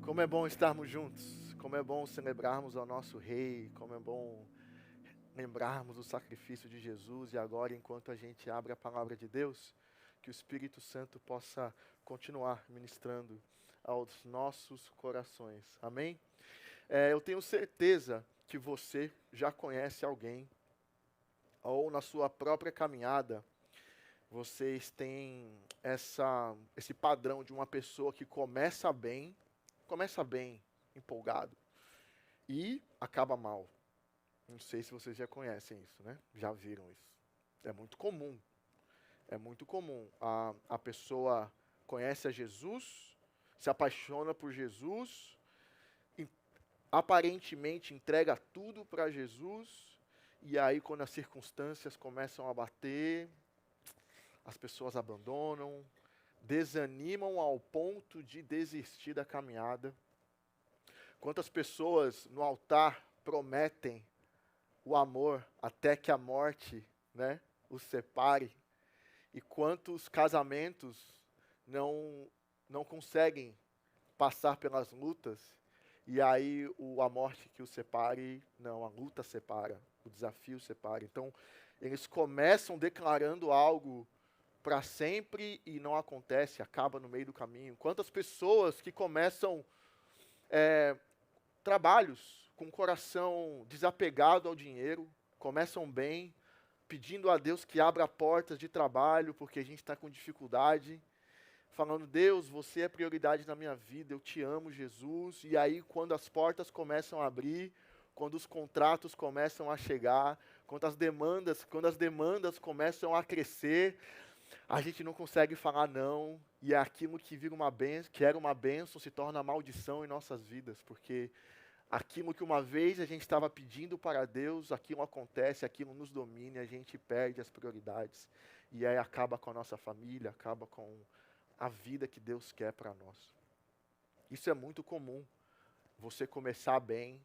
Como é bom estarmos juntos, como é bom celebrarmos ao nosso Rei, como é bom lembrarmos do sacrifício de Jesus e agora, enquanto a gente abre a palavra de Deus, que o Espírito Santo possa continuar ministrando aos nossos corações. Amém? Eu tenho certeza que você já conhece alguém, ou na sua própria caminhada, vocês têm esse padrão de uma pessoa que começa bem, empolgado, e acaba mal. Não sei se vocês já conhecem isso, né? Já viram isso. É muito comum. É muito comum. A pessoa conhece a Jesus, se apaixona por Jesus, em- aparentemente entrega tudo para Jesus, e aí quando as circunstâncias começam a bater, as pessoas abandonam, desanimam ao ponto de desistir da caminhada. Quantas pessoas no altar prometem o amor até que a morte, né, os separe? E quantos casamentos não conseguem passar pelas lutas? E aí a morte que os separe, não, a luta separa, o desafio separa. Então, eles começam declarando algo para sempre e não acontece, acaba no meio do caminho. Quantas pessoas que começam é, trabalhos com o coração desapegado ao dinheiro, começam bem, pedindo a Deus que abra portas de trabalho, porque a gente está com dificuldade, falando: Deus, você é prioridade na minha vida, eu te amo, Jesus. E aí, quando as portas começam a abrir, quando os contratos começam a chegar, quando as demandas começam a crescer, a gente não consegue falar não, e é aquilo que vira uma benção, que era uma benção, se torna maldição em nossas vidas, porque aquilo que uma vez a gente estava pedindo para Deus, aquilo acontece, aquilo nos domina, e a gente perde as prioridades. E aí acaba com a nossa família, acaba com a vida que Deus quer para nós. Isso é muito comum, você começar bem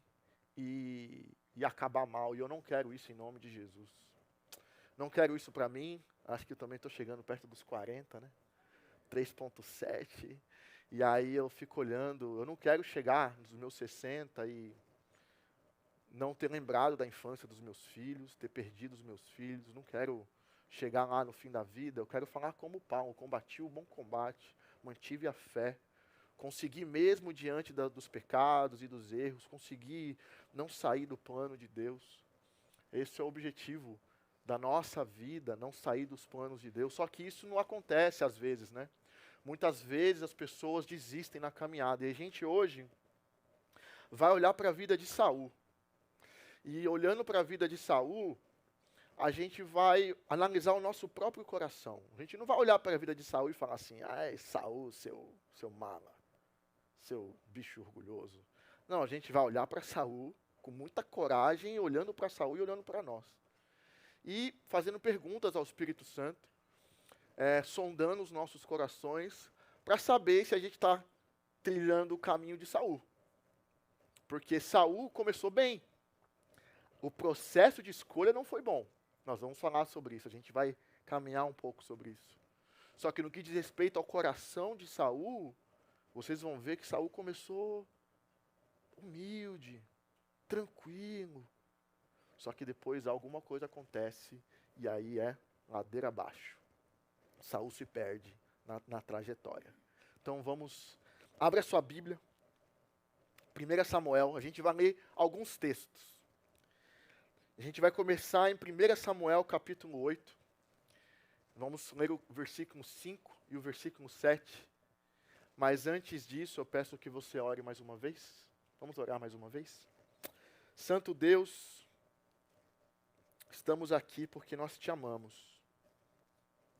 e acabar mal. E eu não quero isso em nome de Jesus. Não quero isso para mim. Acho que eu também estou chegando perto dos 40, né? 3,7. E aí eu fico olhando, eu não quero chegar nos meus 60 e não ter lembrado da infância dos meus filhos, ter perdido os meus filhos, não quero chegar lá no fim da vida. Eu quero falar como Paulo: combati o bom combate, mantive a fé, consegui mesmo diante dos pecados e dos erros, consegui não sair do plano de Deus. Esse é o objetivo da nossa vida, não sair dos planos de Deus. Só que isso não acontece às vezes, né? Muitas vezes as pessoas desistem na caminhada. E a gente hoje vai olhar para a vida de Saul. E olhando para a vida de Saul, a gente vai analisar o nosso próprio coração. A gente não vai olhar para a vida de Saul e falar assim: ai, Saul, seu mala, seu bicho orgulhoso. Não, a gente vai olhar para Saul com muita coragem, olhando para Saul e olhando para nós. E fazendo perguntas ao Espírito Santo, sondando os nossos corações, para saber se a gente está trilhando o caminho de Saul. Porque Saul começou bem. O processo de escolha não foi bom. Nós vamos falar sobre isso, a gente vai caminhar um pouco sobre isso. Só que no que diz respeito ao coração de Saul, vocês vão ver que Saul começou humilde, tranquilo. Só que depois alguma coisa acontece e aí é ladeira abaixo. Saul se perde na trajetória. Então vamos, abre a sua Bíblia, 1 Samuel, a gente vai ler alguns textos. A gente vai começar em 1 Samuel capítulo 8. Vamos ler o versículo 5 e o versículo 7. Mas antes disso, eu peço que você ore mais uma vez. Vamos orar mais uma vez? Santo Deus, estamos aqui porque nós te amamos.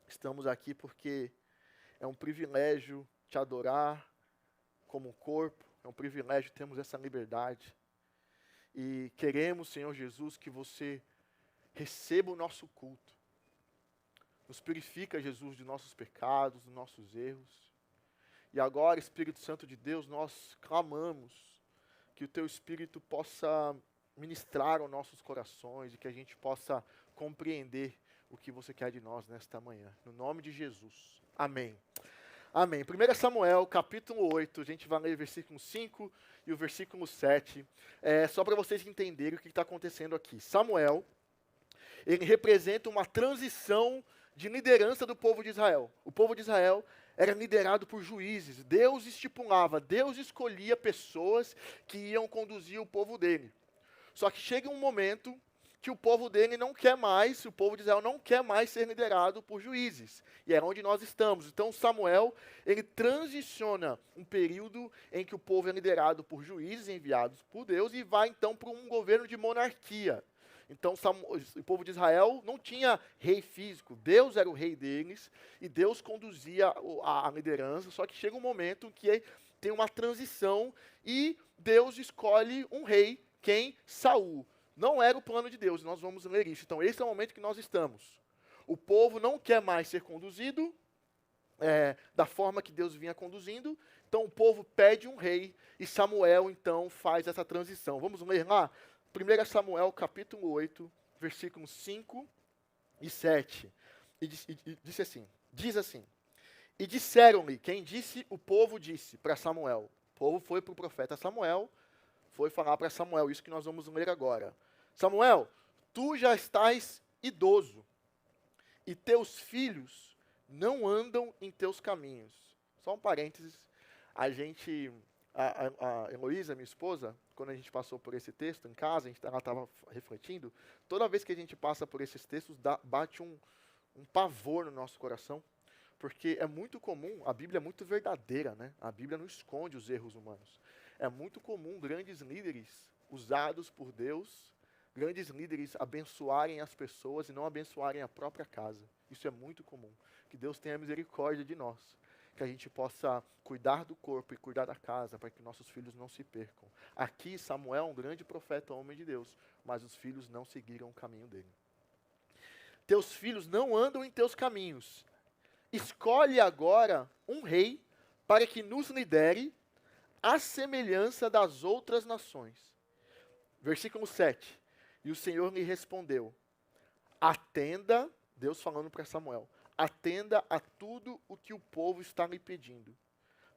Estamos aqui porque é um privilégio te adorar como um corpo. É um privilégio termos essa liberdade. E queremos, Senhor Jesus, que você receba o nosso culto. Nos purifica, Jesus, de nossos pecados, dos nossos erros. E agora, Espírito Santo de Deus, nós clamamos que o Teu Espírito possa ministrar aos nossos corações e que a gente possa compreender o que você quer de nós nesta manhã. No nome de Jesus. Amém. Amém. 1 Samuel, capítulo 8, a gente vai ler o versículo 5 e o versículo 7. Só para vocês entenderem o que está acontecendo aqui. Samuel, ele representa uma transição de liderança do povo de Israel. O povo de Israel era liderado por juízes. Deus estipulava, Deus escolhia pessoas que iam conduzir o povo dele. Só que chega um momento que o povo dele não quer mais, o povo de Israel não quer mais ser liderado por juízes. E é onde nós estamos. Então Samuel, ele transiciona um período em que o povo é liderado por juízes enviados por Deus e vai então para um governo de monarquia. Então o povo de Israel não tinha rei físico, Deus era o rei deles e Deus conduzia a liderança, só que chega um momento que tem uma transição e Deus escolhe um rei, quem? Saul. Não era o plano de Deus, nós vamos ler isso. Então esse é o momento que nós estamos. O povo não quer mais ser conduzido da forma que Deus vinha conduzindo, então o povo pede um rei e Samuel então faz essa transição. Vamos ler lá? 1 Samuel capítulo 8, versículos 5 e 7. Diz assim, e disseram-lhe, quem disse? O povo disse para Samuel. O povo foi para o profeta Samuel, foi falar para Samuel, isso que nós vamos ler agora. Samuel, tu já estás idoso, e teus filhos não andam em teus caminhos. Só um parênteses, a Heloísa, minha esposa, quando a gente passou por esse texto em casa, ela estava refletindo, toda vez que a gente passa por esses textos, bate um pavor no nosso coração, porque é muito comum, a Bíblia é muito verdadeira, né? A Bíblia não esconde os erros humanos. É muito comum grandes líderes usados por Deus, grandes líderes abençoarem as pessoas e não abençoarem a própria casa. Isso é muito comum. Que Deus tenha misericórdia de nós. Que a gente possa cuidar do corpo e cuidar da casa, para que nossos filhos não se percam. Aqui, Samuel é um grande profeta, homem de Deus, mas os filhos não seguiram o caminho dele. Teus filhos não andam em teus caminhos. Escolhe agora um rei para que nos lidere à semelhança das outras nações. Versículo 7. E o Senhor lhe respondeu, atenda, Deus falando para Samuel, atenda a tudo o que o povo está lhe pedindo.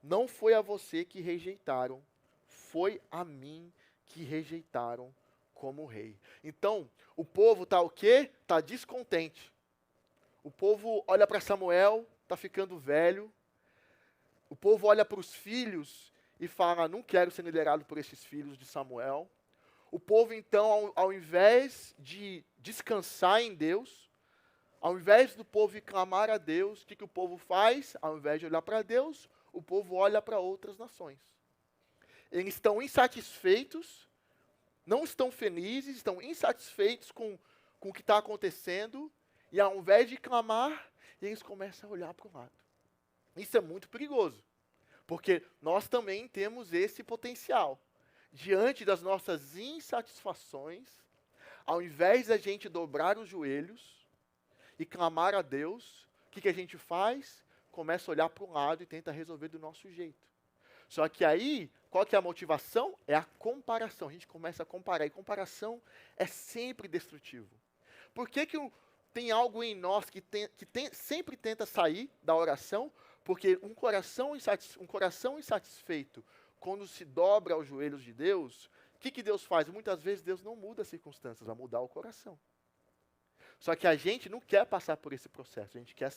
Não foi a você que rejeitaram, foi a mim que rejeitaram como rei. Então, o povo está o quê? Está descontente. O povo olha para Samuel, está ficando velho. O povo olha para os filhos e fala, não quero ser liderado por esses filhos de Samuel. O povo, então, ao invés de descansar em Deus, ao invés do povo clamar a Deus, o que o povo faz? Ao invés de olhar para Deus, o povo olha para outras nações. Eles estão insatisfeitos, não estão felizes, estão insatisfeitos com o que está acontecendo, e ao invés de clamar, eles começam a olhar para o lado. Isso é muito perigoso, porque nós também temos esse potencial. Diante das nossas insatisfações, ao invés da gente dobrar os joelhos e clamar a Deus, o que a gente faz? Começa a olhar para o lado e tenta resolver do nosso jeito. Só que aí, qual que é a motivação? É a comparação. A gente começa a comparar, e comparação é sempre destrutivo. Por que tem algo em nós que sempre tenta sair da oração? Porque um coração insatisfeito, quando se dobra aos joelhos de Deus, o que Deus faz? Muitas vezes Deus não muda as circunstâncias, vai mudar o coração. Só que a gente não quer passar por esse processo, a gente quer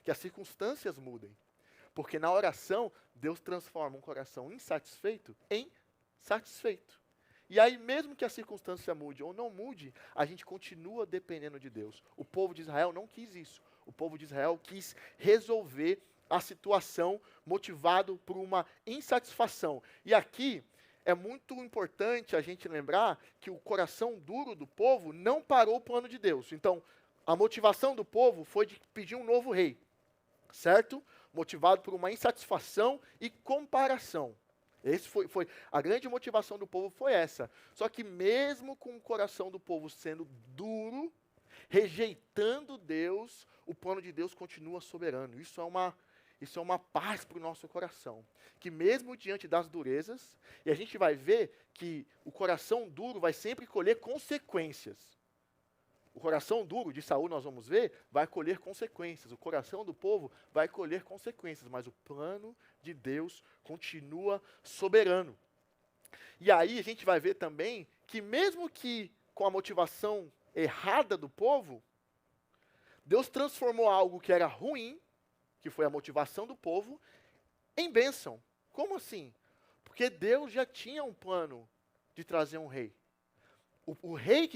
que as circunstâncias mudem. Porque na oração, Deus transforma um coração insatisfeito em satisfeito. E aí, mesmo que a circunstância mude ou não mude, a gente continua dependendo de Deus. O povo de Israel não quis isso. O povo de Israel quis resolver a situação motivado por uma insatisfação. E aqui é muito importante a gente lembrar que o coração duro do povo não parou o plano de Deus. Então, a motivação do povo foi de pedir um novo rei, certo? Motivado por uma insatisfação e comparação. Esse foi a grande motivação do povo foi essa. Só que mesmo com o coração do povo sendo duro, rejeitando Deus, o plano de Deus continua soberano. Isso é uma paz para o nosso coração. Que mesmo diante das durezas, e a gente vai ver que o coração duro vai sempre colher consequências. O coração duro de Saul, nós vamos ver, vai colher consequências. O coração do povo vai colher consequências, mas o plano de Deus continua soberano. E aí a gente vai ver também que mesmo que com a motivação errada do povo, Deus transformou algo que era ruim, que foi a motivação do povo, em bênção. Como assim? Porque Deus já tinha um plano de trazer um rei. O rei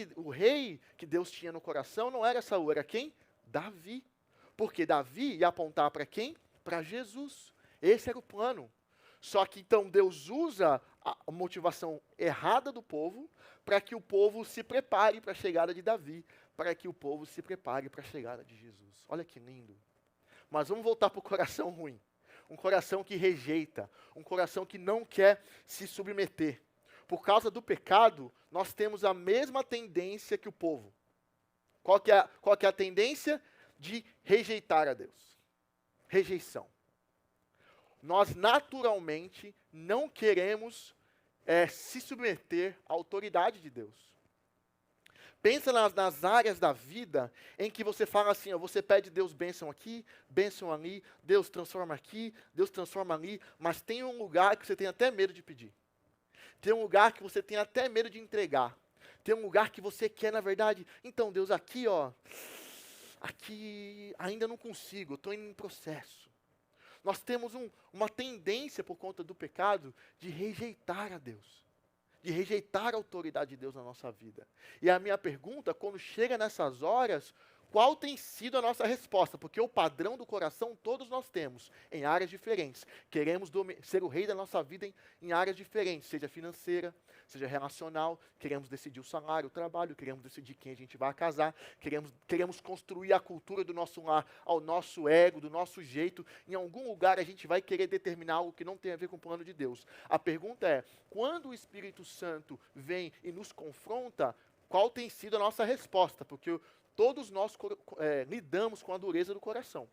que Deus tinha no coração não era Saul, era quem? Davi. Porque Davi ia apontar para quem? Para Jesus. Esse era o plano. Só que então Deus usa a motivação errada do povo para que o povo se prepare para a chegada de Davi, para que o povo se prepare para a chegada de Jesus. Olha que lindo. Mas vamos voltar para o coração ruim. Um coração que rejeita, um coração que não quer se submeter. Por causa do pecado, nós temos a mesma tendência que o povo. Qual que é a tendência? De rejeitar a Deus. Rejeição. Nós naturalmente não queremos se submeter à autoridade de Deus. Pensa nas áreas da vida em que você fala assim, ó, você pede Deus bênção aqui, bênção ali, Deus transforma aqui, Deus transforma ali, mas tem um lugar que você tem até medo de pedir. Tem um lugar que você tem até medo de entregar. Tem um lugar que você quer, na verdade, então Deus, aqui ó, aqui ainda não consigo, eu estou em processo. Nós temos uma tendência por conta do pecado de rejeitar a Deus. De rejeitar a autoridade de Deus na nossa vida. E a minha pergunta, quando chega nessas horas, qual tem sido a nossa resposta? Porque o padrão do coração todos nós temos, em áreas diferentes. Queremos ser o rei da nossa vida em áreas diferentes, seja financeira, seja relacional, queremos decidir o salário, o trabalho, queremos decidir quem a gente vai casar, queremos construir a cultura do nosso lar ao nosso ego, do nosso jeito. Em algum lugar a gente vai querer determinar algo que não tem a ver com o plano de Deus. A pergunta é, quando o Espírito Santo vem e nos confronta, qual tem sido a nossa resposta? Porque todos nós lidamos com a dureza do coração.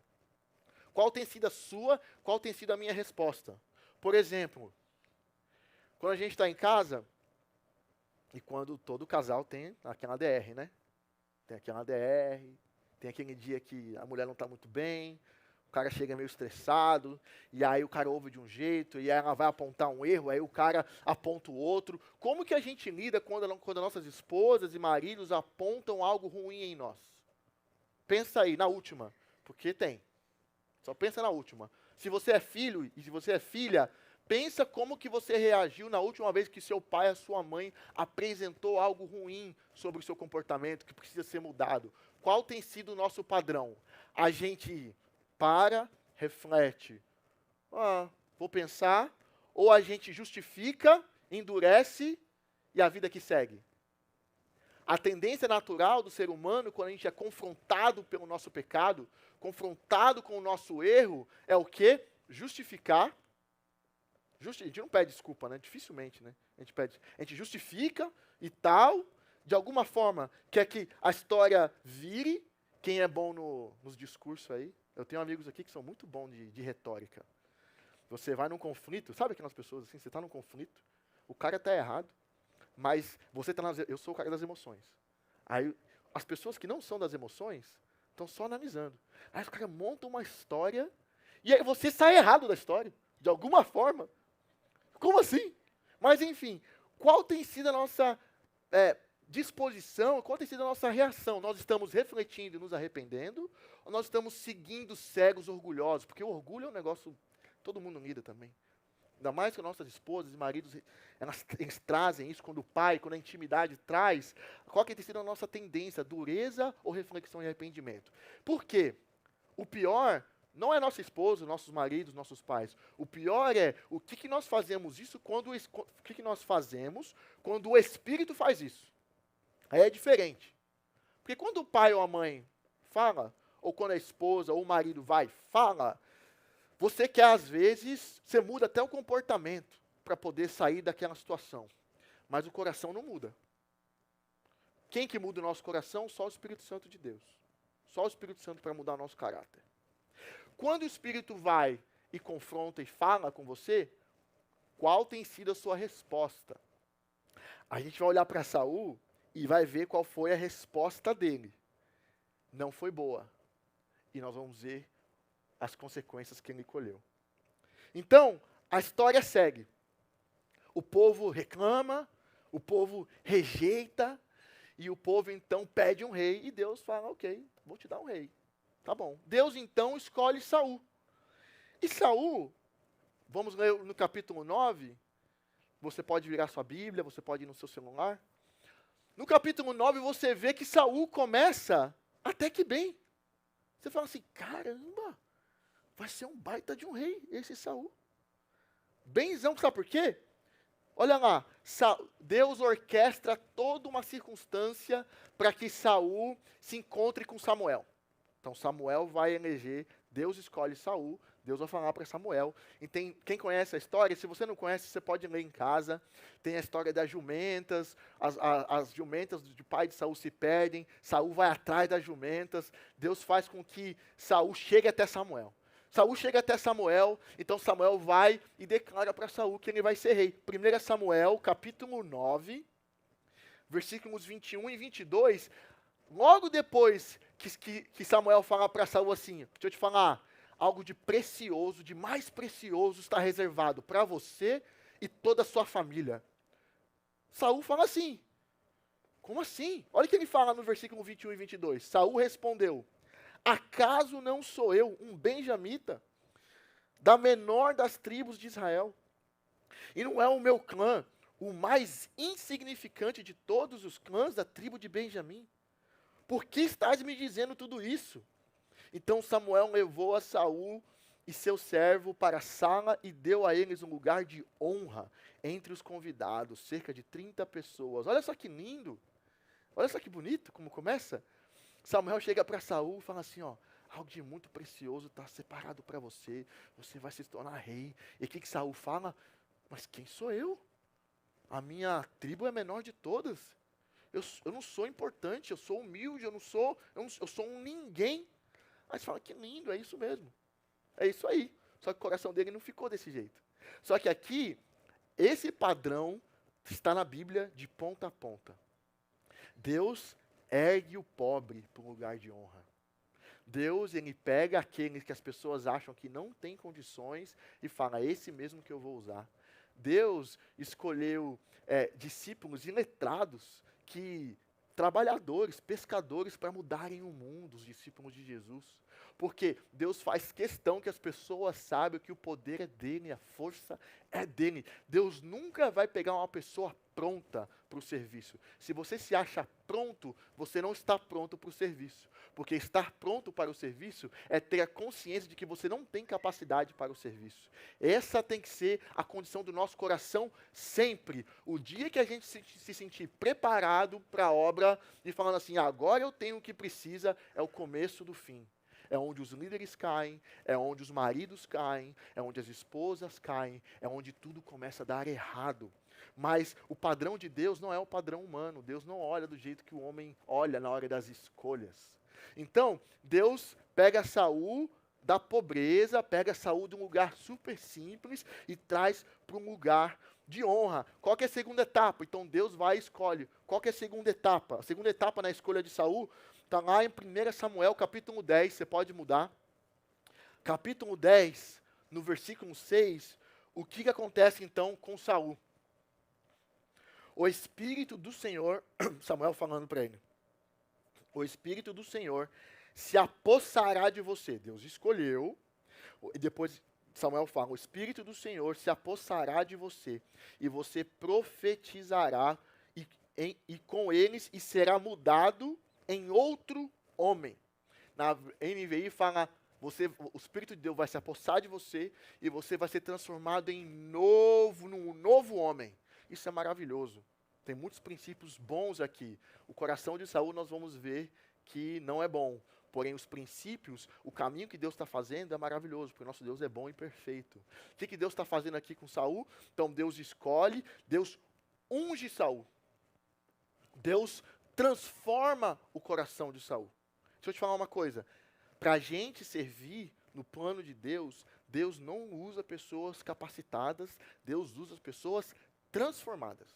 Qual tem sido a sua, qual tem sido a minha resposta? Por exemplo, quando a gente está em casa, e quando todo casal tem aquela DR, né? Tem aquela DR, tem aquele dia que a mulher não está muito bem, o cara chega meio estressado, e aí o cara ouve de um jeito, e aí ela vai apontar um erro, aí o cara aponta o outro. Como que a gente lida quando nossas esposas e maridos apontam algo ruim em nós? Pensa aí, na última, porque tem. Só pensa na última. Se você é filho e se você é filha, pensa como que você reagiu na última vez que seu pai ou sua mãe apresentou algo ruim sobre o seu comportamento, que precisa ser mudado. Qual tem sido o nosso padrão? A gente para, reflete, vou pensar, ou a gente justifica, endurece e a vida que segue. A tendência natural do ser humano, quando a gente é confrontado pelo nosso pecado, confrontado com o nosso erro, é o quê? Justificar. A gente não pede desculpa, né? Dificilmente, né? A gente justifica e tal, de alguma forma, quer que a história vire. Quem é bom nos discursos aí? Eu tenho amigos aqui que são muito bons de retórica. Você vai num conflito, sabe aquelas pessoas assim, você está num conflito, o cara está errado, mas você está eu sou o cara das emoções. Aí as pessoas que não são das emoções estão só analisando. Aí os caras montam uma história e aí você sai errado da história, de alguma forma. Como assim? Mas enfim, qual tem sido a nossa disposição, qual tem sido a nossa reação? Nós estamos refletindo e nos arrependendo, ou nós estamos seguindo cegos orgulhosos? Porque o orgulho é um negócio, todo mundo lida também. Ainda mais que nossas esposas e maridos, eles trazem isso quando o pai, quando a intimidade traz. Qual que tem sido a nossa tendência? Dureza ou reflexão e arrependimento? Por quê? O pior não é nossa esposa, nossos maridos, nossos pais. O pior é o que nós fazemos isso o que nós fazemos quando o Espírito faz isso. Aí é diferente. Porque quando o pai ou a mãe fala, ou quando a esposa ou o marido vai, fala, você quer às vezes, você muda até o comportamento para poder sair daquela situação. Mas o coração não muda. Quem que muda o nosso coração? Só o Espírito Santo de Deus. Só o Espírito Santo para mudar o nosso caráter. Quando o Espírito vai e confronta e fala com você, qual tem sido a sua resposta? A gente vai olhar para Saul e vai ver qual foi a resposta dele. Não foi boa. E nós vamos ver as consequências que ele colheu. Então, a história segue. O povo reclama, o povo rejeita, e o povo então pede um rei, e Deus fala, ok, vou te dar um rei. Tá bom. Deus então escolhe Saul. E Saul, vamos ler no capítulo 9, você pode virar sua Bíblia, você pode ir no seu celular. No capítulo 9 você vê que Saul começa até que bem. Você fala assim, caramba, vai ser um baita de um rei esse Saul. Benzão, sabe por quê? Olha lá, Deus orquestra toda uma circunstância para que Saul se encontre com Samuel. Então Samuel vai eleger, Deus escolhe Saul, Deus vai falar para Samuel. E quem conhece a história, se você não conhece, você pode ler em casa. Tem a história das jumentas, as jumentas do pai de Saul se perdem, Saul vai atrás das jumentas, Deus faz com que Saul chegue até Samuel. Saul chega até Samuel, então Samuel vai e declara para Saul que ele vai ser rei. 1 Samuel, capítulo 9, versículos 21 e 22, logo depois que Samuel fala para Saul assim, deixa eu te falar, algo de precioso, de mais precioso está reservado para você e toda a sua família. Saul fala assim, como assim? Olha o que ele fala no versículo 21 e 22. Saul respondeu, acaso não sou eu um benjamita, da menor das tribos de Israel? E não é o meu clã o mais insignificante de todos os clãs da tribo de Benjamim? Por que estás me dizendo tudo isso? Então Samuel levou a Saul e seu servo para a sala e deu a eles um lugar de honra entre os convidados, cerca de 30 pessoas. Olha só que lindo, olha só que bonito como começa. Samuel chega para Saul e fala assim, ó, algo de muito precioso está separado para você, você vai se tornar rei. E o que Saul fala? Mas quem sou eu? A minha tribo é a menor de todas. Eu não sou importante, eu sou humilde, eu sou um ninguém. Aí você fala, que lindo, é isso mesmo. É isso aí. Só que o coração dele não ficou desse jeito. Só que aqui, esse padrão está na Bíblia de ponta a ponta. Deus ergue o pobre para um lugar de honra. Deus, ele pega aqueles que as pessoas acham que não tem condições e fala, é esse mesmo que eu vou usar. Deus escolheu discípulos iletrados, trabalhadores, pescadores, para mudarem o mundo, os discípulos de Jesus. Porque Deus faz questão que as pessoas saibam que o poder é dele, a força é dele. Deus nunca vai pegar uma pessoa pronta para o serviço. Se você se acha pronto, você não está pronto para o serviço. Porque estar pronto para o serviço é ter a consciência de que você não tem capacidade para o serviço. Essa tem que ser a condição do nosso coração sempre. O dia que a gente se sentir preparado para a obra e falando assim, agora eu tenho o que precisa, é o começo do fim. É onde os líderes caem, é onde os maridos caem, é onde as esposas caem, é onde tudo começa a dar errado. Mas o padrão de Deus não é o padrão humano. Deus não olha do jeito que o homem olha na hora das escolhas. Então, Deus pega Saul da pobreza, pega Saul de um lugar super simples e traz para um lugar de honra. Qual que é a segunda etapa? Então Deus vai e escolhe. Qual que é a segunda etapa? A segunda etapa na escolha de Saul está lá em 1 Samuel, capítulo 10, você pode mudar. Capítulo 10, no versículo 6, o que acontece então com Saul? O Espírito do Senhor, Samuel falando para ele, o Espírito do Senhor se apossará de você. Deus escolheu, e depois Samuel fala, o Espírito do Senhor se apossará de você, e você profetizará, e com eles, e será mudado em outro homem. Na NVI fala, o Espírito de Deus vai se apossar de você, e você vai ser transformado num novo homem. Isso é maravilhoso. Tem muitos princípios bons aqui. O coração de Saul nós vamos ver que não é bom. Porém, os princípios, o caminho que Deus está fazendo é maravilhoso, porque o nosso Deus é bom e perfeito. O que Deus está fazendo aqui com Saul? Então, Deus escolhe, Deus unge Saul. Deus transforma o coração de Saul. Deixa eu te falar uma coisa. Para a gente servir no plano de Deus, Deus não usa pessoas capacitadas, Deus usa pessoas transformadas.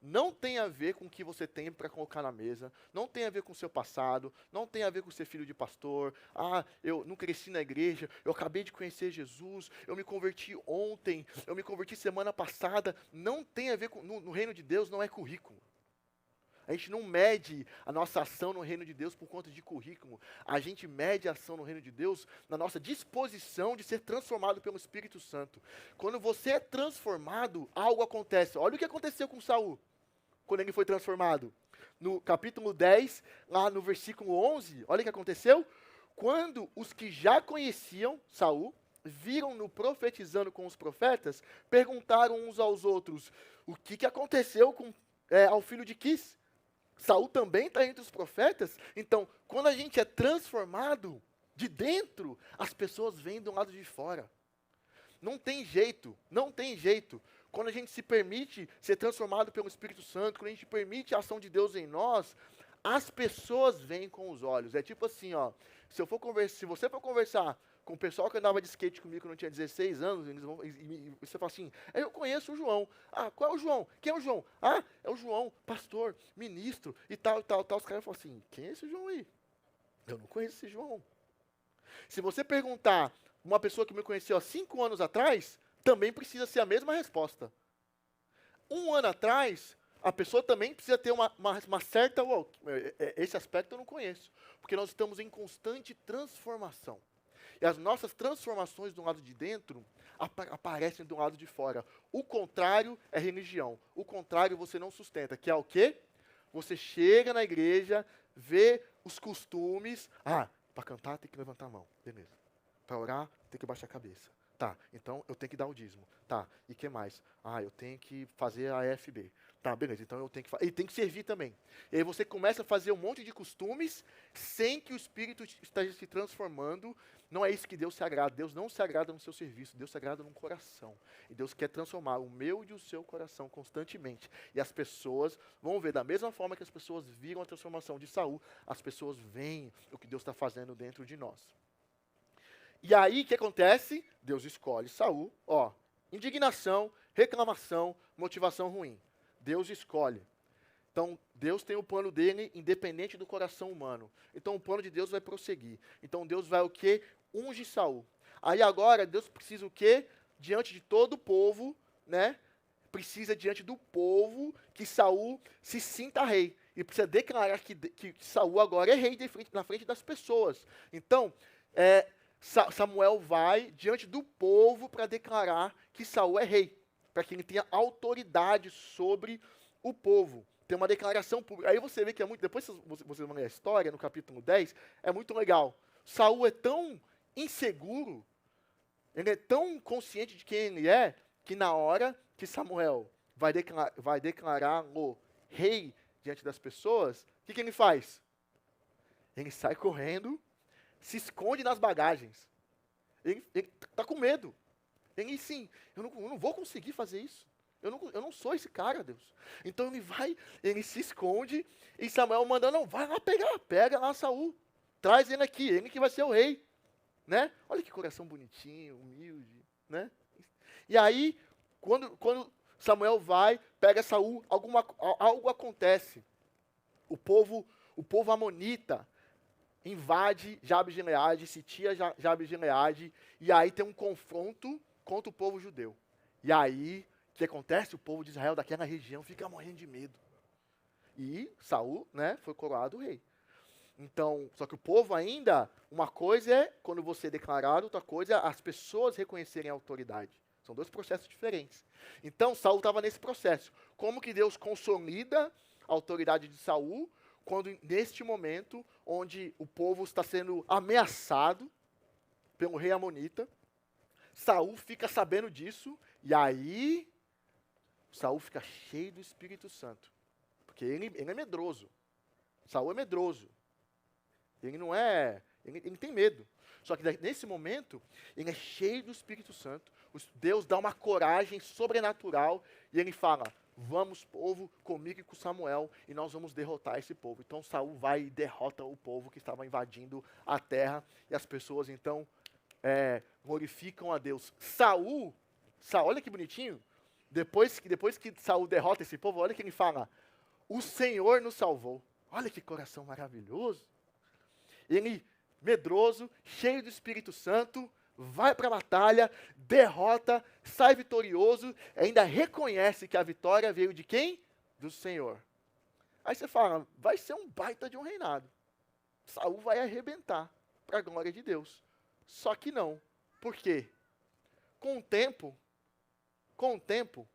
não tem a ver com o que você tem para colocar na mesa, não tem a ver com o seu passado, não tem a ver com ser filho de pastor. Ah, eu não cresci na igreja, eu acabei de conhecer Jesus, eu me converti ontem, eu me converti semana passada. Não tem a ver com, no reino de Deus não é currículo. A gente não mede a nossa ação no reino de Deus por conta de currículo. A gente mede a ação no reino de Deus na nossa disposição de ser transformado pelo Espírito Santo. Quando você é transformado, algo acontece. Olha o que aconteceu com Saul, quando ele foi transformado. No capítulo 10, lá no versículo 11, olha o que aconteceu. Quando os que já conheciam Saul, viram-no profetizando com os profetas, perguntaram uns aos outros, o que aconteceu ao filho de Quis? Saul também está entre os profetas. Então, quando a gente é transformado de dentro, as pessoas vêm do lado de fora. Não tem jeito, não tem jeito. Quando a gente se permite ser transformado pelo Espírito Santo, quando a gente permite a ação de Deus em nós, as pessoas vêm com os olhos. É tipo assim, ó, se você for conversar com o pessoal que andava de skate comigo quando eu tinha 16 anos, e você fala assim, eu conheço o João. Ah, qual é o João? Quem é o João? Ah, é o João, pastor, ministro, e tal, e tal, e tal. Os caras falam assim, quem é esse João aí? Eu não conheço esse João. Se você perguntar uma pessoa que me conheceu há 5 anos atrás, também precisa ser a mesma resposta. 1 ano atrás, a pessoa também precisa ter uma certa... esse aspecto eu não conheço, porque nós estamos em constante transformação. E as nossas transformações do lado de dentro aparecem do lado de fora. O contrário é religião. O contrário você não sustenta, que é o quê? Você chega na igreja, vê os costumes. Ah, para cantar tem que levantar a mão. Beleza. Para orar tem que baixar a cabeça. Tá, então eu tenho que dar o dízimo. Tá, e o que mais? Ah, eu tenho que fazer a FB. Tá, beleza, então eu tenho que fazer. E tem que servir também. E aí você começa a fazer um monte de costumes sem que o Espírito esteja se transformando. Não é isso que Deus se agrada. Deus não se agrada no seu serviço, Deus se agrada no coração. E Deus quer transformar o meu e o seu coração constantemente. E as pessoas vão ver, da mesma forma que as pessoas viram a transformação de Saul, as pessoas veem o que Deus está fazendo dentro de nós. E aí, o que acontece? Deus escolhe Saul, ó, indignação, reclamação, motivação ruim. Deus escolhe. Então, Deus tem o plano dele independente do coração humano. Então, o plano de Deus vai prosseguir. Então, Deus vai o quê? Unge Saul. Aí agora, Deus precisa o quê? Diante de todo o povo, né? Precisa diante do povo que Saul se sinta rei. E precisa declarar que Saul agora é rei na frente das pessoas. Então, Samuel vai diante do povo para declarar que Saul é rei, para que ele tenha autoridade sobre o povo. Tem uma declaração pública. Aí você vê que é muito. Depois vocês vão ler a história, no capítulo 10, é muito legal. Saul é tão inseguro, ele é tão consciente de quem ele é, que na hora que Samuel vai declarar o rei diante das pessoas, o que ele faz? Ele sai correndo, se esconde nas bagagens. Ele está com medo. Ele, sim, eu não vou conseguir fazer isso. Eu não sou esse cara, Deus. Então ele se esconde, e Samuel manda, não, vai lá pega lá Saul. Traz ele aqui, ele que vai ser o rei. Né? Olha que coração bonitinho, humilde. Né? E aí, quando Samuel vai, pega Saul, algo acontece. O povo amonita invade Jabes de Gileade, sitia Jabes de Gileade, e aí tem um confronto contra o povo judeu. E aí, o que acontece? O povo de Israel daquela região fica morrendo de medo. E Saul, né, foi coroado rei. Então, só que o povo ainda, uma coisa é quando você é declarado, outra coisa é as pessoas reconhecerem a autoridade. São 2 processos diferentes. Então, Saul estava nesse processo. Como que Deus consolida a autoridade de Saul, quando neste momento, onde o povo está sendo ameaçado pelo rei amonita, Saul fica sabendo disso, e aí Saul fica cheio do Espírito Santo. Porque ele é medroso. Saul é medroso. Ele não é... Ele tem medo. Só que nesse momento, ele é cheio do Espírito Santo. Deus dá uma coragem sobrenatural e ele fala, vamos, povo, comigo e com Samuel, e nós vamos derrotar esse povo. Então Saul vai e derrota o povo que estava invadindo a terra, e as pessoas então glorificam a Deus. Saul, olha que bonitinho, Depois que Saul derrota esse povo, olha o que ele fala. O Senhor nos salvou. Olha que coração maravilhoso. Ele, medroso, cheio do Espírito Santo, vai para a batalha, derrota, sai vitorioso, ainda reconhece que a vitória veio de quem? Do Senhor. Aí você fala, vai ser um baita de um reinado. Saul vai arrebentar para a glória de Deus. Só que não. Por quê? Com o tempo,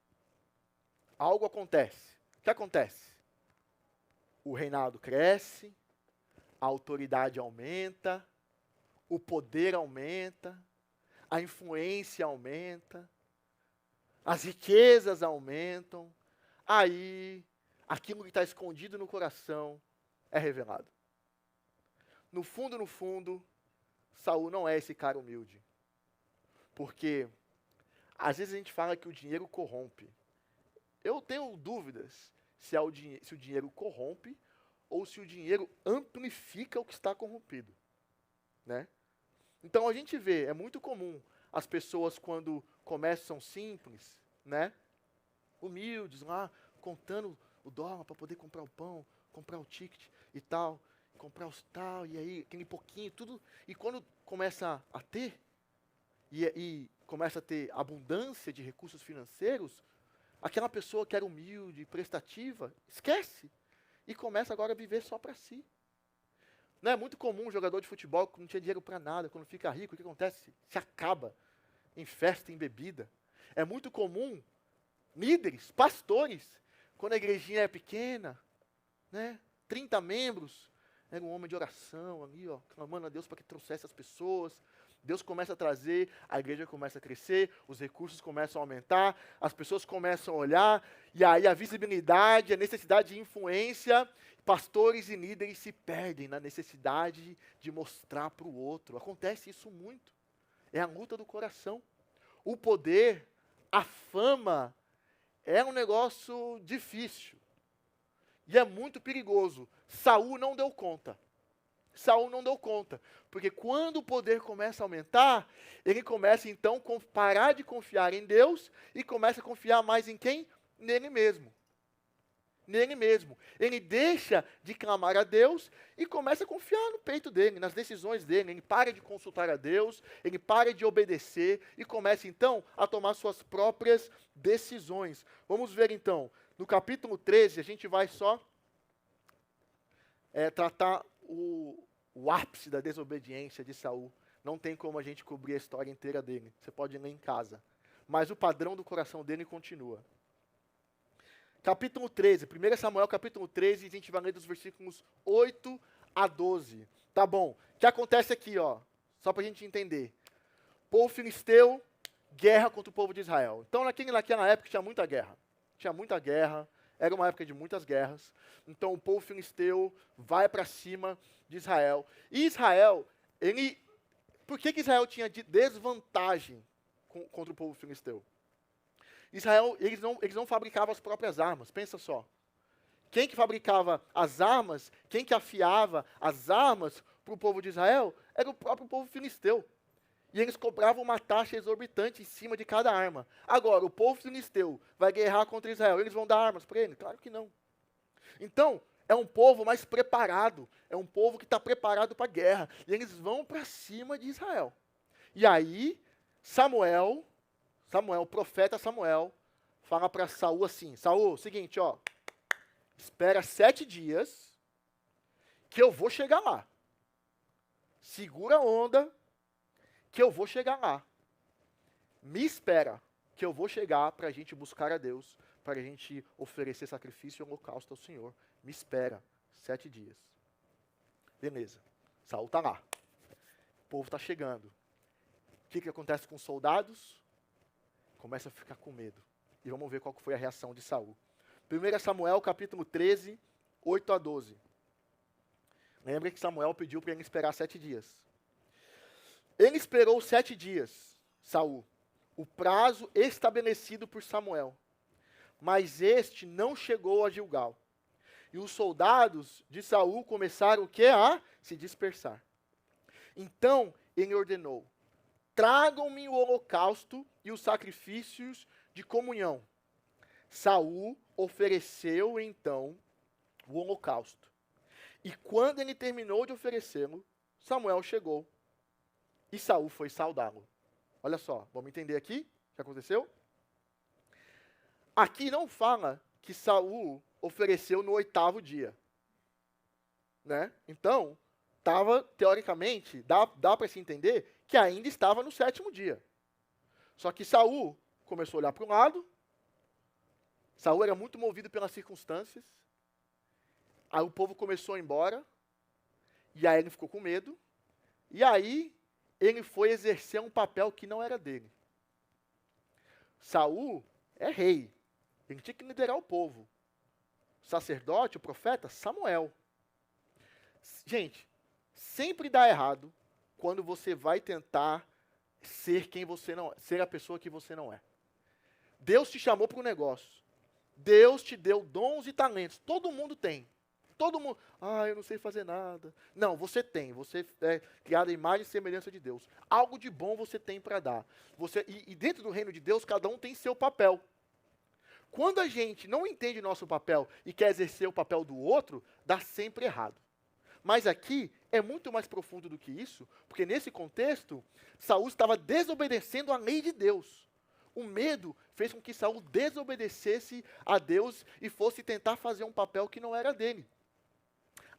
algo acontece. O que acontece? O reinado cresce, a autoridade aumenta, o poder aumenta, a influência aumenta, as riquezas aumentam, aí aquilo que está escondido no coração é revelado. No fundo, Saul não é esse cara humilde. Porque às vezes a gente fala que o dinheiro corrompe. Eu tenho dúvidas se o dinheiro corrompe ou se o dinheiro amplifica o que está corrompido, né? Então a gente vê, é muito comum as pessoas quando começam simples, né? Humildes, lá, contando o dólar para poder comprar o pão, comprar o ticket e tal, comprar os tal, e aí aquele pouquinho, tudo. E quando começa a ter, e começa a ter abundância de recursos financeiros, aquela pessoa que era humilde, prestativa, esquece. E começa agora a viver só para si. Não é muito comum um jogador de futebol que não tinha dinheiro para nada, quando fica rico, o que acontece? Se acaba em festa, em bebida. É muito comum líderes, pastores, quando a igrejinha é pequena, né, 30 membros, era um homem de oração ali, ó, clamando a Deus para que trouxesse as pessoas. Deus começa a trazer, a igreja começa a crescer, os recursos começam a aumentar, as pessoas começam a olhar, e aí a visibilidade, a necessidade de influência, pastores e líderes se perdem na necessidade de mostrar para o outro. Acontece isso muito. É a luta do coração. O poder, a fama, é um negócio difícil. E é muito perigoso. Saul não deu conta. Porque quando o poder começa a aumentar, ele começa então a parar de confiar em Deus e começa a confiar mais em quem? Nele mesmo. Ele deixa de clamar a Deus e começa a confiar no peito dele, nas decisões dele. Ele para de consultar a Deus, ele para de obedecer e começa então a tomar suas próprias decisões. Vamos ver então, no capítulo 13, a gente vai só tratar o ápice da desobediência de Saul. Não tem como a gente cobrir a história inteira dele. Você pode ler em casa. Mas o padrão do coração dele continua. Capítulo 13, 1 Samuel capítulo 13, a gente vai ler dos versículos 8 a 12. Tá bom. O que acontece aqui, ó? Só para a gente entender. Povo filisteu, guerra contra o povo de Israel. Então, naquela época tinha muita guerra. Era uma época de muitas guerras. Então, o povo filisteu vai para cima de Israel. E Israel, por que Israel tinha desvantagem contra o povo filisteu? Israel, eles não fabricavam as próprias armas, pensa só. Quem que fabricava as armas, quem que afiava as armas para o povo de Israel, era o próprio povo filisteu. E eles cobravam uma taxa exorbitante em cima de cada arma. Agora, o povo filisteu vai guerrear contra Israel, eles vão dar armas para ele? Claro que não. Então, é um povo mais preparado, é um povo que está preparado para a guerra. E eles vão para cima de Israel. E aí, o profeta Samuel, fala para Saul assim, Saul, seguinte, ó, espera 7 dias que eu vou chegar lá. Segura a onda que eu vou chegar lá. Me espera que eu vou chegar para a gente buscar a Deus, para a gente oferecer sacrifício e holocausto ao Senhor. Me espera 7 dias. Beleza. Saul está lá. O povo está chegando. O que acontece com os soldados? Começa a ficar com medo. E vamos ver qual foi a reação de Saul. 1 Samuel, capítulo 13, 8 a 12. Lembra que Samuel pediu para ele esperar 7 dias. Ele esperou 7 dias, Saul, o prazo estabelecido por Samuel. Mas este não chegou a Gilgal. E os soldados de Saul começaram o quê? A se dispersar. Então ele ordenou: tragam-me o holocausto e os sacrifícios de comunhão. Saul ofereceu então o holocausto. E quando ele terminou de oferecê-lo, Samuel chegou e Saul foi saudá-lo. Olha só, vamos entender aqui o que aconteceu? Aqui não fala que Saul ofereceu no 8º dia, né? Então, teoricamente, dá para se entender que ainda estava no 7º dia. Só que Saul começou a olhar para o lado, Saul era muito movido pelas circunstâncias, aí o povo começou a ir embora, e aí ele ficou com medo, e aí ele foi exercer um papel que não era dele. Saul é rei, ele tinha que liderar o povo. O sacerdote, o profeta, Samuel. Gente, sempre dá errado quando você vai tentar ser quem você não é, ser a pessoa que você não é. Deus te chamou para um negócio. Deus te deu dons e talentos. Todo mundo tem. Todo mundo. Eu não sei fazer nada. Não, você tem. Você é criado à imagem e semelhança de Deus. Algo de bom você tem para dar. E dentro do reino de Deus, cada um tem seu papel. Quando a gente não entende nosso papel e quer exercer o papel do outro, dá sempre errado. Mas aqui é muito mais profundo do que isso, porque nesse contexto, Saul estava desobedecendo a lei de Deus. O medo fez com que Saul desobedecesse a Deus e fosse tentar fazer um papel que não era dele.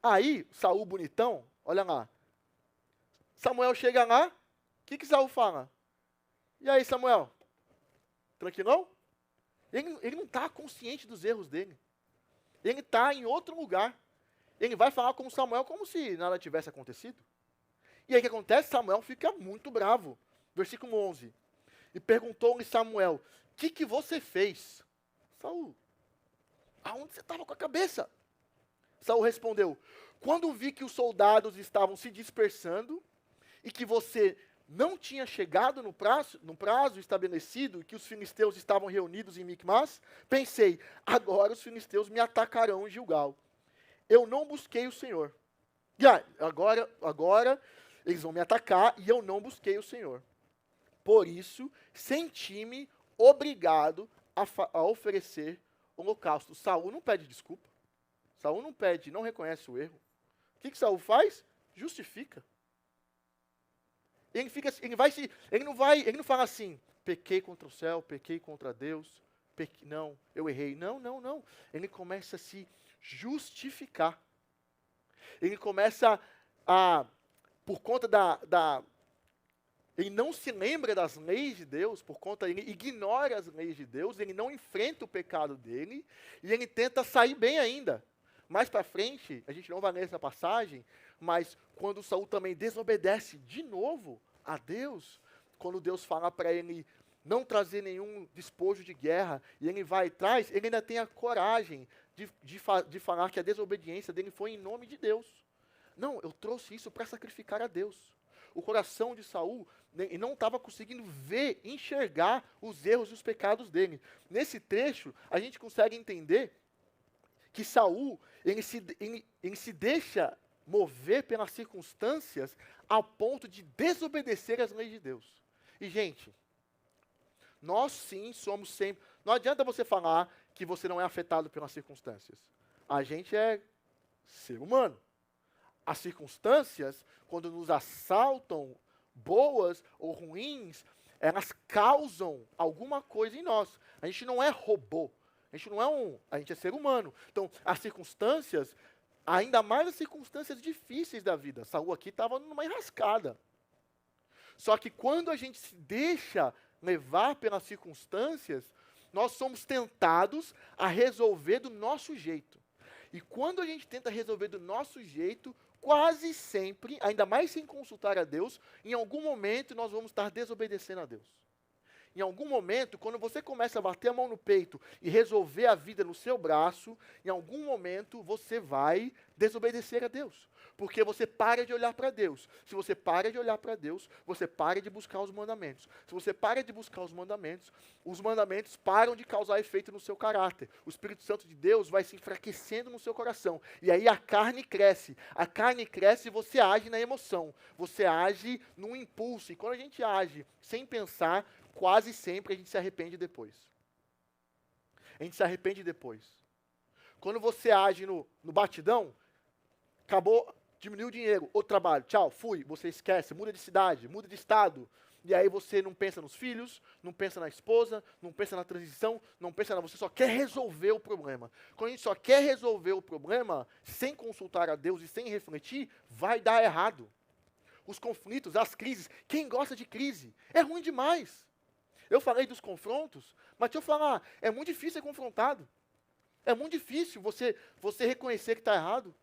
Aí, Saul bonitão, olha lá. Samuel chega lá, o que Saul fala? E aí, Samuel? Tranquilão? Ele não está consciente dos erros dele. Ele está em outro lugar. Ele vai falar com Samuel como se nada tivesse acontecido. E aí o que acontece? Samuel fica muito bravo. Versículo 11. E perguntou-lhe Samuel, o que você fez? Saul, aonde você estava com a cabeça? Saul respondeu, quando vi que os soldados estavam se dispersando e que você não tinha chegado no prazo estabelecido e que os filisteus estavam reunidos em Micmas, pensei, agora os filisteus me atacarão em Gilgal. Eu não busquei o Senhor. E agora eles vão me atacar e eu não busquei o Senhor. Por isso, senti-me obrigado a oferecer holocausto. Saul não pede desculpa. Saul não reconhece o erro. O que Saul faz? Justifica. Ele não fala assim, pequei contra o céu, pequei contra Deus, não, eu errei. Não. Ele começa a se justificar. Ele começa por conta ele não se lembra das leis de Deus, ele ignora as leis de Deus, ele não enfrenta o pecado dele, e ele tenta sair bem ainda. Mais para frente, a gente não vai ler essa passagem, mas quando Saul também desobedece de novo a Deus, quando Deus fala para ele não trazer nenhum despojo de guerra, e ele vai atrás, ele ainda tem a coragem de falar que a desobediência dele foi em nome de Deus. Não, eu trouxe isso para sacrificar a Deus. O coração de Saul não estava conseguindo enxergar os erros e os pecados dele. Nesse trecho, a gente consegue entender que Saul, ele se deixa mover pelas circunstâncias ao ponto de desobedecer às leis de Deus. E, gente, nós sim somos sempre... Não adianta você falar que você não é afetado pelas circunstâncias. A gente é ser humano. As circunstâncias, quando nos assaltam, boas ou ruins, elas causam alguma coisa em nós. A gente não é robô. A gente é ser humano. Então, as circunstâncias, ainda mais as circunstâncias difíceis da vida. Saul aqui estava numa enrascada. Só que quando a gente se deixa levar pelas circunstâncias, nós somos tentados a resolver do nosso jeito. E quando a gente tenta resolver do nosso jeito, quase sempre, ainda mais sem consultar a Deus, em algum momento nós vamos estar desobedecendo a Deus. Em algum momento, quando você começa a bater a mão no peito e resolver a vida no seu braço, em algum momento você vai desobedecer a Deus. Porque você para de olhar para Deus. Se você para de olhar para Deus, você para de buscar os mandamentos. Se você para de buscar os mandamentos param de causar efeito no seu caráter. O Espírito Santo de Deus vai se enfraquecendo no seu coração. E aí a carne cresce. A carne cresce e você age na emoção. Você age num impulso. E quando a gente age sem pensar, quase sempre a gente se arrepende depois. A gente se arrepende depois. Quando você age no batidão, acabou, diminuiu o dinheiro, outro trabalho, tchau, fui, você esquece, muda de cidade, muda de estado. E aí você não pensa nos filhos, não pensa na esposa, não pensa na transição, não pensa na... Você só quer resolver o problema. Quando a gente só quer resolver o problema, sem consultar a Deus e sem refletir, vai dar errado. Os conflitos, as crises, quem gosta de crise? É ruim demais. Eu falei dos confrontos, mas deixa eu falar, é muito difícil ser confrontado. É muito difícil você reconhecer que está errado.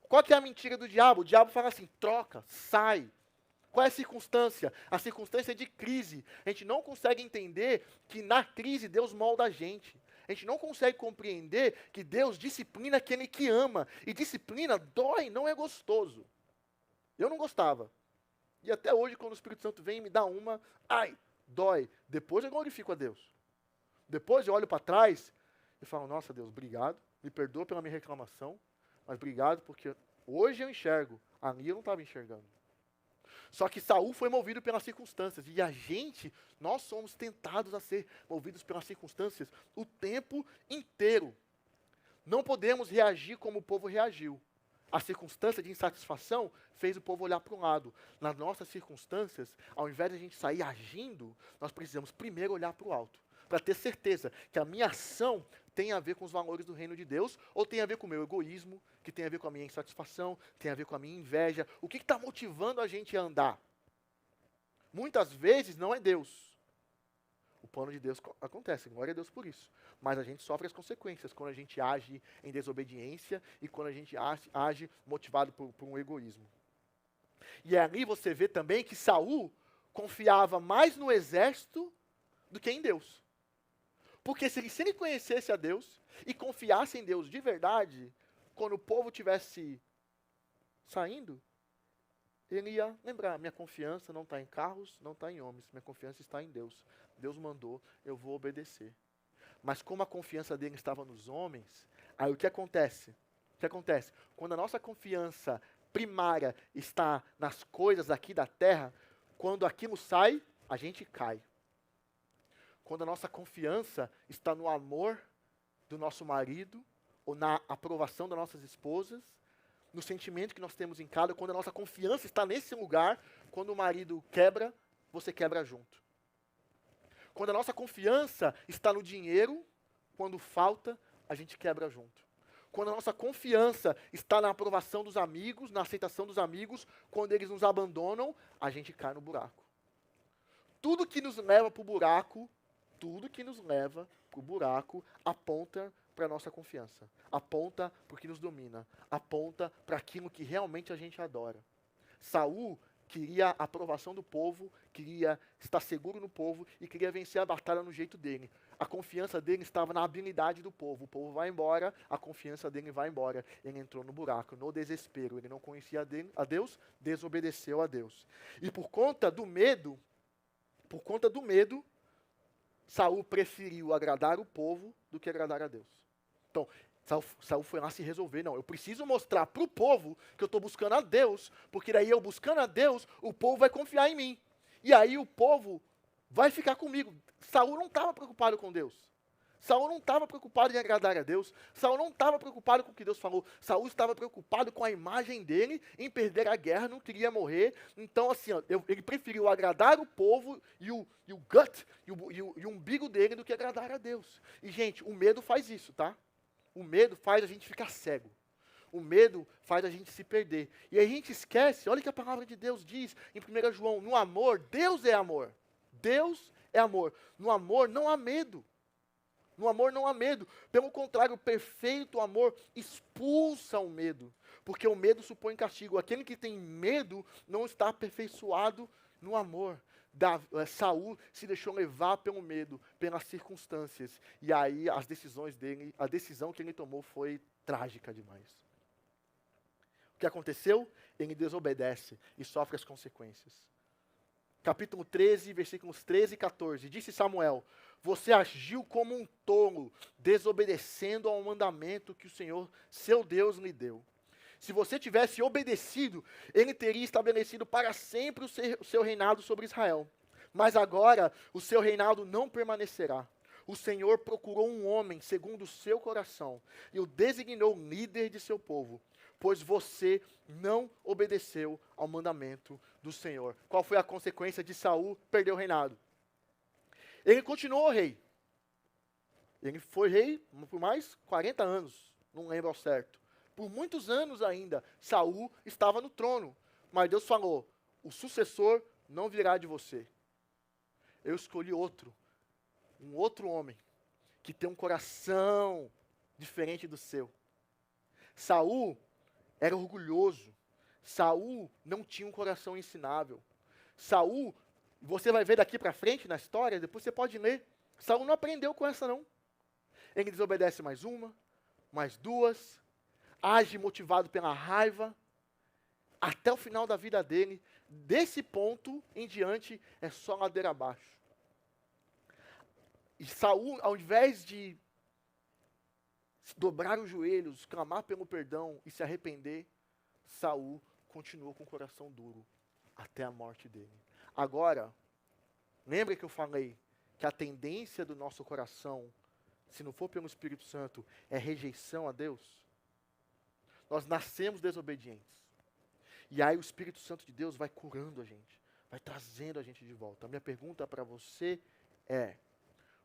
Qual que é a mentira do diabo? O diabo fala assim, troca, sai. Qual é a circunstância? A circunstância é de crise. A gente não consegue entender que na crise Deus molda a gente. A gente não consegue compreender que Deus disciplina aquele que ama. E disciplina dói, não é gostoso. Eu não gostava. E até hoje, quando o Espírito Santo vem e me dá uma, ai, dói. Depois eu glorifico a Deus. Depois eu olho para trás e falo, nossa Deus, obrigado. Me perdoa pela minha reclamação. Mas obrigado porque hoje eu enxergo. Ali eu não estava enxergando. Só que Saul foi movido pelas circunstâncias. E a gente, nós somos tentados a ser movidos pelas circunstâncias o tempo inteiro. Não podemos reagir como o povo reagiu. A circunstância de insatisfação fez o povo olhar para um lado. Nas nossas circunstâncias, ao invés de a gente sair agindo, nós precisamos primeiro olhar para o alto. Para ter certeza que a minha ação tem a ver com os valores do reino de Deus, ou tem a ver com o meu egoísmo, que tem a ver com a minha insatisfação, tem a ver com a minha inveja. O que está motivando a gente a andar? Muitas vezes não é Deus. O plano de Deus acontece, glória a Deus por isso. Mas a gente sofre as consequências quando a gente age em desobediência e quando a gente age motivado por um egoísmo. E ali você vê também que Saul confiava mais no exército do que em Deus. Porque se ele conhecesse a Deus e confiasse em Deus de verdade, quando o povo estivesse saindo, ele ia lembrar, minha confiança não está em carros, não está em homens, minha confiança está em Deus. Deus mandou, eu vou obedecer. Mas como a confiança dele estava nos homens, aí o que acontece? O que acontece? Quando a nossa confiança primária está nas coisas aqui da terra, quando aquilo sai, a gente cai. Quando a nossa confiança está no amor do nosso marido, ou na aprovação das nossas esposas, no sentimento que nós temos em cada, quando a nossa confiança está nesse lugar, quando o marido quebra, você quebra junto. Quando a nossa confiança está no dinheiro, quando falta, a gente quebra junto. Quando a nossa confiança está na aprovação dos amigos, na aceitação dos amigos, quando eles nos abandonam, a gente cai no buraco. Tudo que nos leva para o buraco, aponta para a nossa confiança, aponta para o que nos domina, aponta para aquilo que realmente a gente adora. Saul queria a aprovação do povo, queria estar seguro no povo e queria vencer a batalha no jeito dele. A confiança dele estava na habilidade do povo. O povo vai embora, a confiança dele vai embora. Ele entrou no buraco, no desespero. Ele não conhecia a Deus, desobedeceu a Deus. E por conta do medo, Saul preferiu agradar o povo do que agradar a Deus. Então, Saul foi lá se resolver. Não, eu preciso mostrar para o povo que eu estou buscando a Deus, porque daí eu buscando a Deus, o povo vai confiar em mim. E aí o povo vai ficar comigo. Saul não estava preocupado com Deus. Saul não estava preocupado em agradar a Deus. Saul não estava preocupado com o que Deus falou. Saul estava preocupado com a imagem dele, em perder a guerra, não queria morrer. Então, assim, ele preferiu agradar o povo e o gut, e o umbigo dele do que agradar a Deus. E, gente, o medo faz isso, tá? O medo faz a gente ficar cego. O medo faz a gente se perder. E a gente esquece, olha o que a palavra de Deus diz em 1 João, no amor, Deus é amor. Deus é amor. No amor não há medo. No amor não há medo. Pelo contrário, o perfeito amor expulsa o medo. Porque o medo supõe castigo. Aquele que tem medo não está aperfeiçoado no amor. Saul se deixou levar pelo medo, pelas circunstâncias. E aí as decisões dele, a decisão que ele tomou foi trágica demais. O que aconteceu? Ele desobedece e sofre as consequências. Capítulo 13, versículos 13 e 14. Disse Samuel: você agiu como um tolo, desobedecendo ao mandamento que o Senhor, seu Deus, lhe deu. Se você tivesse obedecido, ele teria estabelecido para sempre o seu reinado sobre Israel. Mas agora, o seu reinado não permanecerá. o Senhor procurou um homem segundo o seu coração e o designou líder de seu povo, pois você não obedeceu ao mandamento do Senhor. Qual foi a consequência de Saul perder o reinado? Ele continuou rei. Ele foi rei por mais 40 anos, não lembro ao certo. Por muitos anos ainda, Saul estava no trono. Mas Deus falou, o sucessor não virá de você. Eu escolhi outro, um outro homem, que tem um coração diferente do seu. Saul era orgulhoso. Saul não tinha um coração ensinável. Saul, você vai ver daqui para frente na história, depois você pode ler. Saul não aprendeu com essa não. Ele desobedece mais uma, mais duas, age motivado pela raiva, até o final da vida dele. Desse ponto em diante, é só ladeira abaixo. E Saul, ao invés de dobrar os joelhos, clamar pelo perdão e se arrepender, Saul continuou com o coração duro até a morte dele. Agora, lembra que eu falei que a tendência do nosso coração, se não for pelo Espírito Santo, é rejeição a Deus? Nós nascemos desobedientes. E aí o Espírito Santo de Deus vai curando a gente, vai trazendo a gente de volta. A minha pergunta para você é,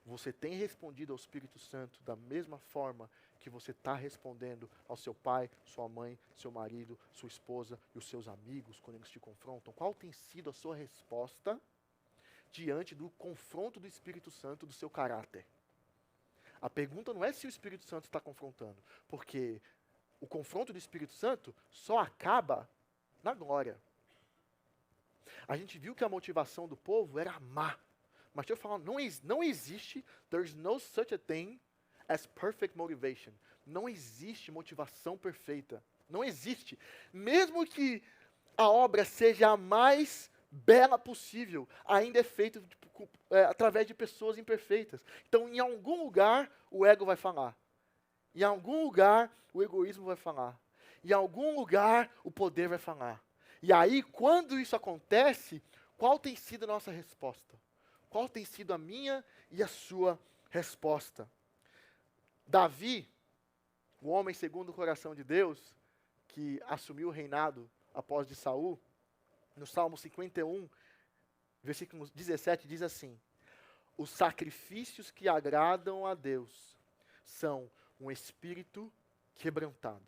você tem respondido ao Espírito Santo da mesma forma que você está respondendo ao seu pai, sua mãe, seu marido, sua esposa e os seus amigos quando eles te confrontam? Qual tem sido a sua resposta diante do confronto do Espírito Santo do seu caráter? A pergunta não é se o Espírito Santo está confrontando, porque o confronto do Espírito Santo só acaba na glória. A gente viu que a motivação do povo era amar. Mas deixa eu falar, não existe, there's no such a thing as perfect motivation. Não existe motivação perfeita. Não existe. Mesmo que a obra seja a mais bela possível, ainda é feito através de pessoas imperfeitas. Então, em algum lugar, o ego vai falar. Em algum lugar, o egoísmo vai falar. Em algum lugar, o poder vai falar. E aí, quando isso acontece, qual tem sido a nossa resposta? Qual tem sido a minha e a sua resposta? Davi, o homem segundo o coração de Deus, que assumiu o reinado após de Saul, no Salmo 51, versículo 17, diz assim: os sacrifícios que agradam a Deus são um espírito quebrantado,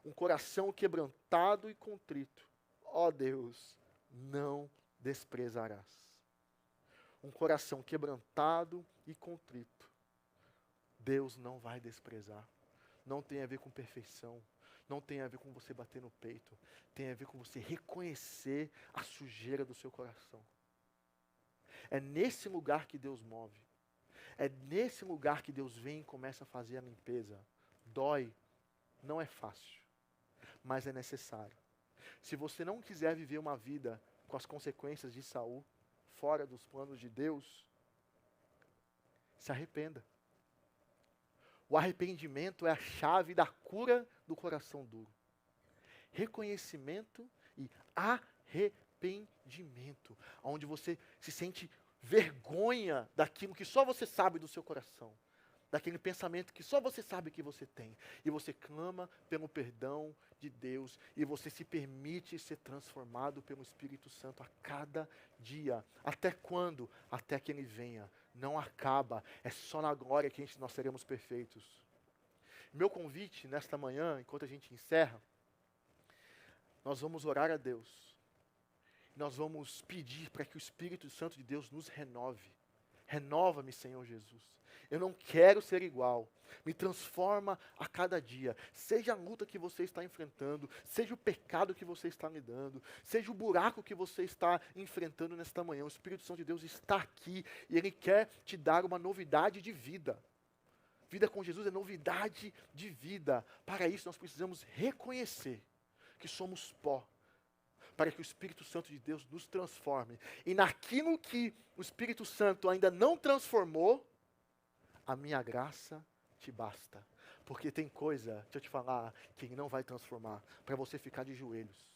um coração quebrantado e contrito. Ó Deus, não desprezarás. Um coração quebrantado e contrito, Deus não vai desprezar. Não tem a ver com perfeição, não tem a ver com você bater no peito, tem a ver com você reconhecer a sujeira do seu coração. É nesse lugar que Deus move. É nesse lugar que Deus vem e começa a fazer a limpeza. Dói, não é fácil, mas é necessário. Se você não quiser viver uma vida com as consequências de Saul, fora dos planos de Deus, se arrependa. O arrependimento é a chave da cura do coração duro. Reconhecimento e arrependimento, onde você se sente vergonha daquilo que só você sabe do seu coração, daquele pensamento que só você sabe que você tem, e você clama pelo perdão de Deus, e você se permite ser transformado pelo Espírito Santo a cada dia. Até quando? Até que Ele venha. Não acaba, é só na glória que nós seremos perfeitos. Meu convite nesta manhã, enquanto a gente encerra, nós vamos orar a Deus. Nós vamos pedir para que o Espírito Santo de Deus nos renove. Renova-me, Senhor Jesus. Eu não quero ser igual. Me transforma a cada dia. Seja a luta que você está enfrentando, seja o pecado que você está lidando, seja o buraco que você está enfrentando nesta manhã. O Espírito Santo de Deus está aqui e Ele quer te dar uma novidade de vida. Vida com Jesus é novidade de vida. Para isso nós precisamos reconhecer que somos pó, para que o Espírito Santo de Deus nos transforme. E naquilo que o Espírito Santo ainda não transformou, a minha graça te basta. Porque tem coisa, deixa eu te falar, que Ele não vai transformar, para você ficar de joelhos,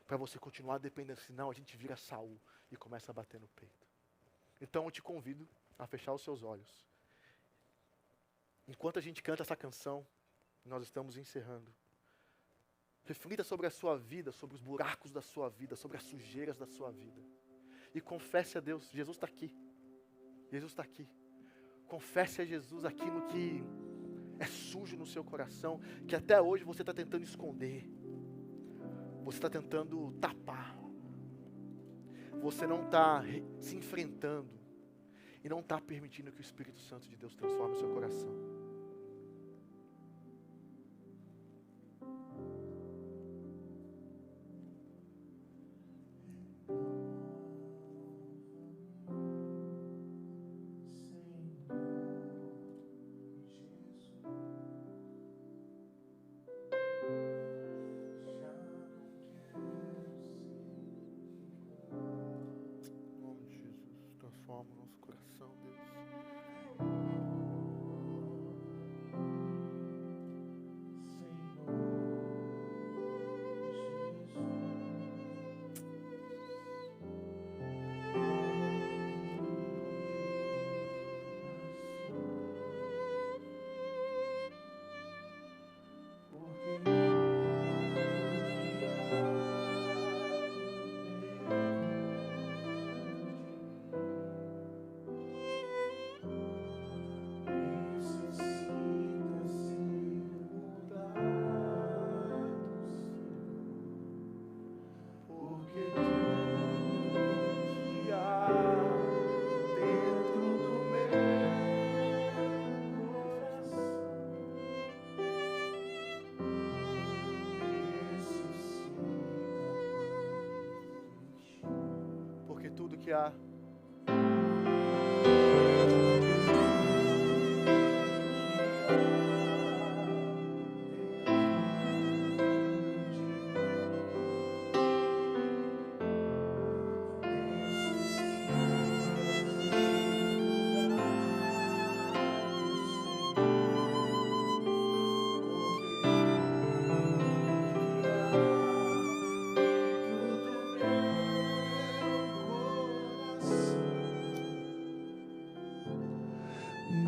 para você continuar dependendo, senão a gente vira Saul e começa a bater no peito. Então eu te convido a fechar os seus olhos. Enquanto a gente canta essa canção, nós estamos encerrando. Reflita sobre a sua vida, sobre os buracos da sua vida, sobre as sujeiras da sua vida. E confesse a Deus, Jesus está aqui. Jesus está aqui. Confesse a Jesus aquilo que é sujo no seu coração, que até hoje você está tentando esconder. Você está tentando tapar. Você não está se enfrentando. E não está permitindo que o Espírito Santo de Deus transforme o seu coração. Em nome de Jesus, transforma o nosso coração, Deus. Porque tudo que há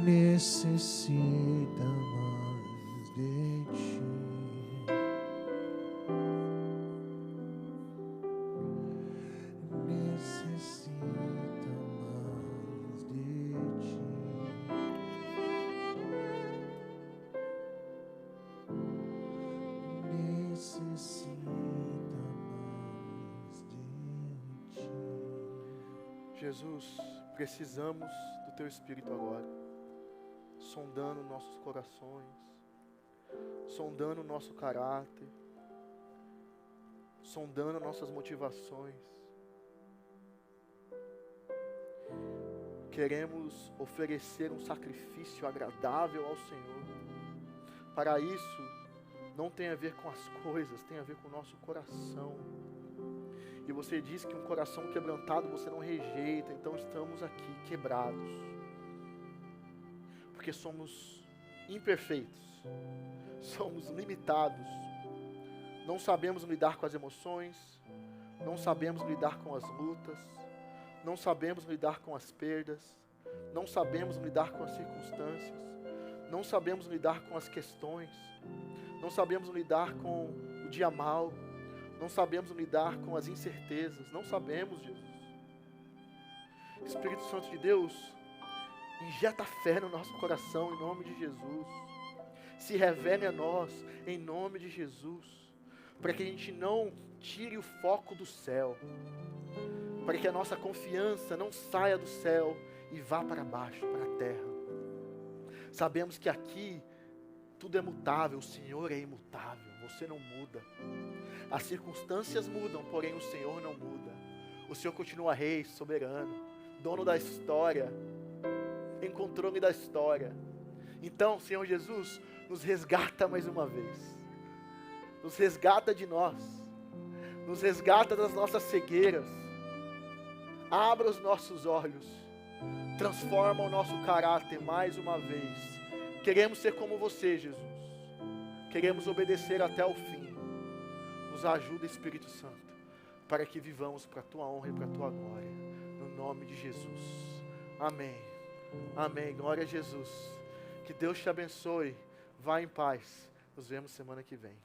necessita mais de ti. Necessita mais de ti. Necessita mais de ti. Jesus, precisamos do Teu Espírito agora, sondando nossos corações, sondando nosso caráter, sondando nossas motivações. Queremos oferecer um sacrifício agradável ao Senhor. Para isso, não tem a ver com as coisas, tem a ver com o nosso coração. E você diz que um coração quebrantado você não rejeita, então estamos aqui quebrados. Porque somos imperfeitos, somos limitados, não sabemos lidar com as emoções, não sabemos lidar com as lutas, não sabemos lidar com as perdas, não sabemos lidar com as circunstâncias, não sabemos lidar com as questões, não sabemos lidar com o dia mau, não sabemos lidar com as incertezas, não sabemos, Jesus. Espírito Santo de Deus, injeta fé no nosso coração em nome de Jesus. Se revele a nós em nome de Jesus, para que a gente não tire o foco do céu, para que a nossa confiança não saia do céu e vá para baixo, para a terra. Sabemos que aqui tudo é mutável, o Senhor é imutável, você não muda. As circunstâncias mudam, porém o Senhor não muda. O Senhor continua rei, soberano, dono da história, em controle da história. Então, Senhor Jesus, nos resgata mais uma vez. Nos resgata de nós. Nos resgata das nossas cegueiras. Abra os nossos olhos. Transforma o nosso caráter mais uma vez. Queremos ser como você, Jesus. Queremos obedecer até o fim. Nos ajuda, Espírito Santo, para que vivamos para a tua honra e para a tua glória. No nome de Jesus. Amém. Amém. Glória a Jesus. Que Deus te abençoe. Vá em paz. Nos vemos semana que vem.